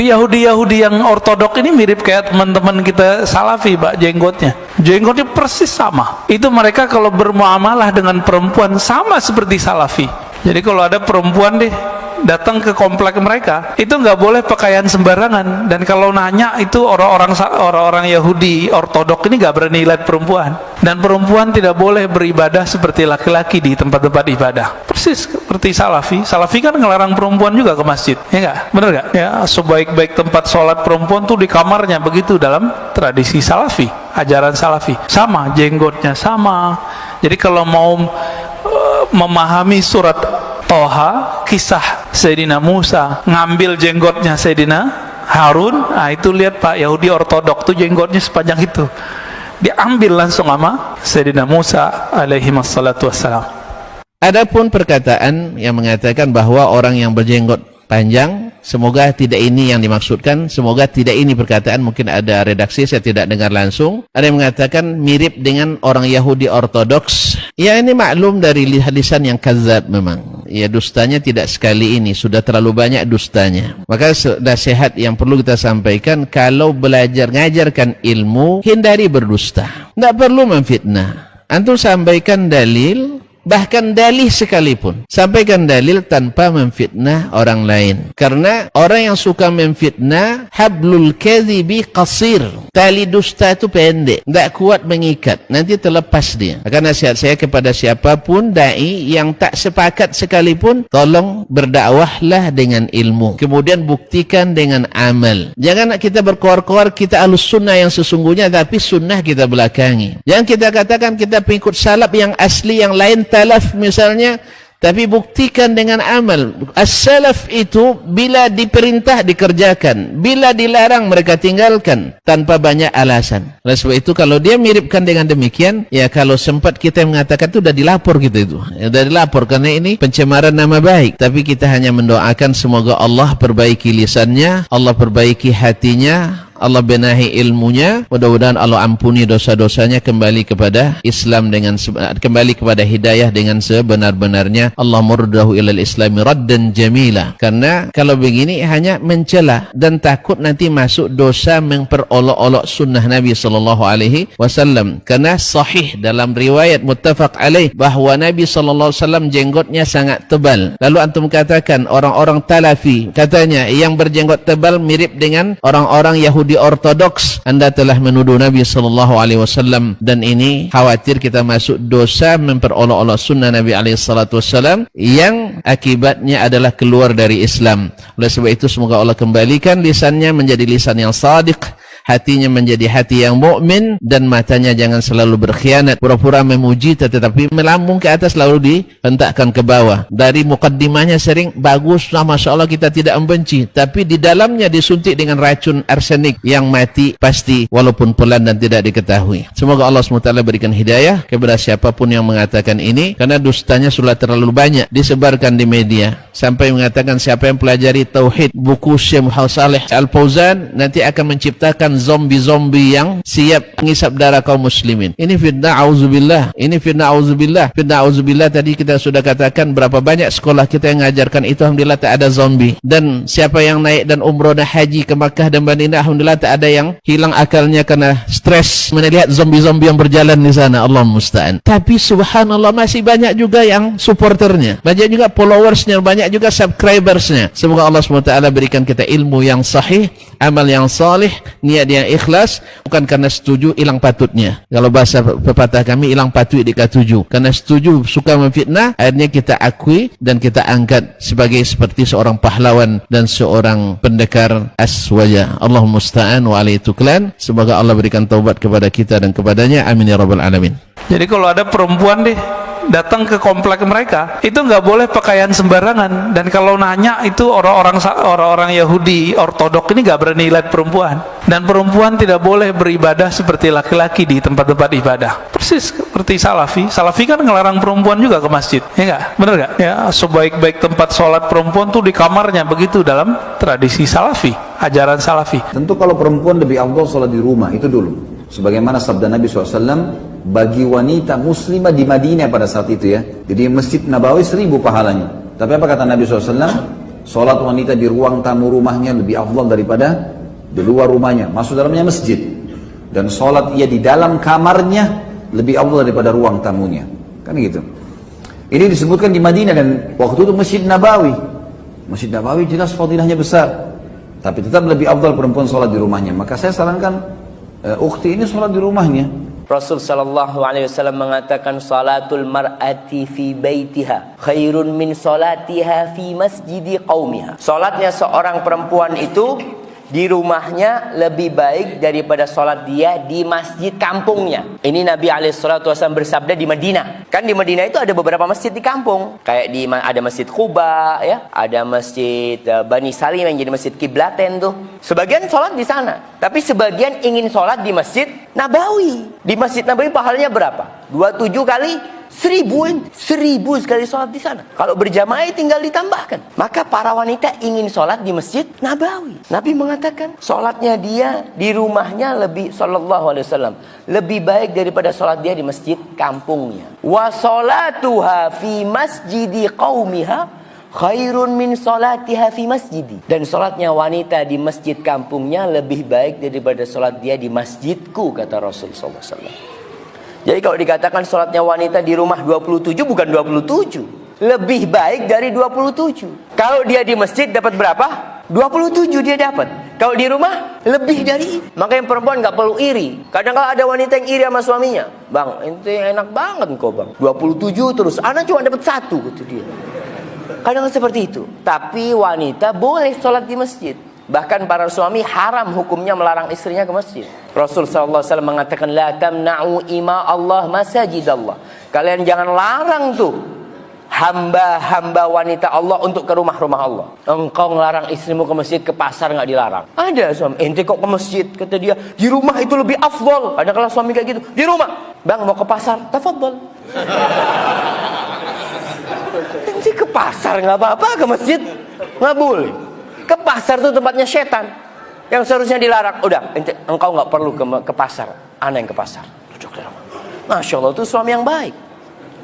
Tapi Yahudi yang ortodok ini mirip kayak teman-teman kita Salafi, Pak, jenggotnya persis sama. Itu mereka kalau bermuamalah dengan perempuan sama seperti Salafi. Jadi kalau ada perempuan datang ke komplek mereka, itu nggak boleh pakaian sembarangan. Dan kalau nanya itu orang-orang Yahudi ortodok ini nggak berani lihat perempuan. Dan perempuan tidak boleh beribadah seperti laki-laki di tempat-tempat ibadah. Persis seperti Salafi. Salafi kan ngelarang perempuan juga ke masjid, ya nggak? Bener nggak? Ya, sebaik-baik tempat sholat perempuan tuh di kamarnya, begitu dalam tradisi Salafi, ajaran Salafi. Sama, jenggotnya sama. Jadi kalau mau memahami surat Toha, kisah Sayyidina Musa ngambil jenggotnya Sayyidina Harun, nah itu lihat Pak, Yahudi ortodok tuh jenggotnya sepanjang itu, diambil langsung sama Sayyidina Musa alaihi wassalatu wassalam. Adapun perkataan yang mengatakan bahwa orang yang berjenggot panjang, semoga tidak ini yang dimaksudkan, semoga tidak ini perkataan, mungkin ada redaksi saya tidak dengar langsung. Ada yang mengatakan mirip dengan orang Yahudi ortodoks. Ya, ini maklum dari lisan yang kadzab memang. Ya, dustanya tidak sekali ini, sudah terlalu banyak dustanya. Maka nasihat yang perlu kita sampaikan, kalau belajar ngajarkan ilmu, hindari berdusta. Tidak perlu memfitnah. Antum sampaikan dalil, bahkan dalih sekalipun, sampaikan dalil tanpa memfitnah orang lain. Karena orang yang suka memfitnah, hablul kadhibi qasir, tali dusta itu pendek, tidak kuat mengikat, nanti terlepas dia. Maka nasihat saya kepada siapapun dai yang tak sepakat sekalipun, tolong berdakwahlah dengan ilmu, kemudian buktikan dengan amal. Jangan kita berkoar-koar kita ahlus sunnah yang sesungguhnya, tapi sunnah kita belakangi. Jangan kita katakan kita pengikut salaf yang asli, yang lain talaf misalnya, tapi buktikan dengan amal. As-salaf itu bila diperintah dikerjakan, bila dilarang mereka tinggalkan tanpa banyak alasan. Oleh sebab itu kalau dia miripkan dengan demikian, ya kalau sempat kita mengatakan itu sudah dilapor gitu itu. Ya, sudah dilapor karena ini pencemaran nama baik. Tapi kita hanya mendoakan semoga Allah perbaiki lisannya, Allah perbaiki hatinya, Allah benahi ilmunya, mudah-mudahan Allah ampuni dosa-dosanya, kembali kepada Islam dengan kembali kepada hidayah dengan sebenar-benarnya. Allah murdahu ilal islami raddan jamila. Karena kalau begini hanya mencela dan takut nanti masuk dosa memperolok-olok sunnah Nabi sallallahu alaihi wasallam. Karena sahih dalam riwayat muttafaq alaih bahwa Nabi sallallahu alaihi wasallam jenggotnya sangat tebal. Lalu antum katakan orang-orang talafi katanya yang berjenggot tebal mirip dengan orang-orang Yahudi ortodoks. Anda telah menuduh Nabi sallallahu alaihi wasallam, dan ini khawatir kita masuk dosa memperolok-olok sunnah Nabi alaihi salatu wasallam yang akibatnya adalah keluar dari Islam. Oleh sebab itu semoga Allah kembalikan lisannya menjadi lisan yang shadiq, hatinya menjadi hati yang mukmin, dan matanya jangan selalu berkhianat, pura-pura memuji tetapi melambung ke atas lalu dihentakkan ke bawah. Dari mukaddimahnya sering bagus, masya Allah kita tidak membenci, tapi di dalamnya disuntik dengan racun arsenik yang mati pasti walaupun pelan dan tidak diketahui. Semoga Allah SWT berikan hidayah kepada siapapun yang mengatakan ini, karena dustanya sudah terlalu banyak disebarkan di media sampai mengatakan siapa yang pelajari tauhid buku Syekh Muhammad Saleh Al-Fauzan nanti akan menciptakan zombie-zombie yang siap mengisap darah kaum muslimin. Ini fitnah auzubillah. Ini fitnah auzubillah. Fitnah auzubillah tadi kita sudah katakan berapa banyak sekolah kita yang mengajarkan itu, alhamdulillah tak ada zombie. Dan siapa yang naik dan umrah dan haji ke Makkah dan Madinah, alhamdulillah tak ada yang hilang akalnya karena stres melihat zombie-zombie yang berjalan di sana. Allah musta'an. Tapi subhanallah masih banyak juga yang supporternya, banyak juga followersnya, banyak juga subscribersnya. Semoga Allah SWT berikan kita ilmu yang sahih, amal yang salih, niat yang ikhlas, bukan karena setuju hilang patutnya. Kalau bahasa pepatah kami, hilang patut dikatuju. Karena setuju suka memfitnah, akhirnya kita akui dan kita angkat sebagai seperti seorang pahlawan dan seorang pendekar aswaja. Allahumma musta'an wa alaihi tuklan. Semoga Allah berikan taubat kepada kita dan kepadanya. Amin ya rabbal alamin. Jadi kalau ada perempuan datang ke komplek mereka, itu nggak boleh pakaian sembarangan. Dan kalau nanya itu orang-orang Yahudi ortodok ini nggak berani lihat perempuan. Dan perempuan tidak boleh beribadah seperti laki-laki di tempat-tempat ibadah. Persis seperti Salafi. Salafi kan ngelarang perempuan juga ke masjid, ya nggak? Bener nggak? Ya, sebaik-baik tempat sholat perempuan tuh di kamarnya, begitu dalam tradisi Salafi, ajaran Salafi. Tentu kalau perempuan lebih afdal sholat di rumah, itu dulu. Sebagaimana sabda Nabi SAW bagi wanita muslimah di Madinah pada saat itu ya. Jadi Masjid Nabawi 1000 pahalanya. Tapi apa kata Nabi SAW? Sholat wanita di ruang tamu rumahnya lebih afdal daripada di luar rumahnya, masuk dalamnya masjid. Dan sholat ia di dalam kamarnya lebih afdal daripada ruang tamunya. Kan gitu. Ini disebutkan di Madinah dan waktu itu Masjid Nabawi. Masjid Nabawi jelas fadilahnya besar. Tapi tetap lebih afdal perempuan sholat di rumahnya. Maka saya sarankan ukhti ini sholat di rumahnya. Rasul sallallahu alaihi wasallam mengatakan salatul mar'ati fi baitiha khairun min salatiha fi masjidi qaumiha. Salatnya seorang perempuan itu di rumahnya lebih baik daripada salat dia di masjid kampungnya. Ini Nabi alaihi salatu wasallam bersabda di Madinah. Kan di Madinah itu ada beberapa masjid di kampung. Kayak ada Masjid Quba ya, ada Masjid Bani Salim yang jadi masjid kiblaten tuh. Sebagian salat di sana, tapi sebagian ingin salat di Masjid Nabawi. Di Masjid Nabawi pahalanya berapa? 27 kali 1000 sekali sholat di sana. Kalau berjamaah tinggal ditambahkan. Maka para wanita ingin sholat di Masjid Nabawi. Nabi mengatakan sholatnya dia di rumahnya lebih sallallahu alaihi wasallam lebih baik daripada sholat dia di masjid kampungnya. Wa sholatuha fi masjidi qaumiha khairun min sholatiha fi masjidi. Dan sholatnya wanita di masjid kampungnya lebih baik daripada sholat dia di masjidku, kata Rasul sallallahu alaihi wasallam. Jadi kalau dikatakan sholatnya wanita di rumah 27 bukan 27. Lebih baik dari 27. Kalau dia di masjid dapat berapa? 27 dia dapat. Kalau di rumah lebih dari. Makanya perempuan gak perlu iri. Kadang kalau ada wanita yang iri sama suaminya, bang, ente enak banget kok bang, 27 terus, anak cuma dapat 1 gitu dia. Kadang seperti itu. Tapi wanita boleh sholat di masjid. Bahkan para suami haram hukumnya melarang istrinya ke masjid. Rasul sallallahu alaihi wasallam mengatakan la tamna'u ima Allah masajid Allah. Kalian jangan larang tuh hamba-hamba wanita Allah untuk ke rumah-rumah Allah. Engkau ngelarang istrimu ke masjid, ke pasar nggak dilarang. Ada suami, ente kok ke masjid, kata dia, di rumah itu lebih afdol. Ada kalau suami kayak gitu, di rumah. Bang mau ke pasar, tafadhol. Ente ke pasar nggak apa-apa, ke masjid nggak boleh. Ke pasar itu tempatnya setan yang seharusnya dilarang. Udah, engkau nggak perlu ke pasar, ana yang ke pasar. Masya Allah, itu suami yang baik.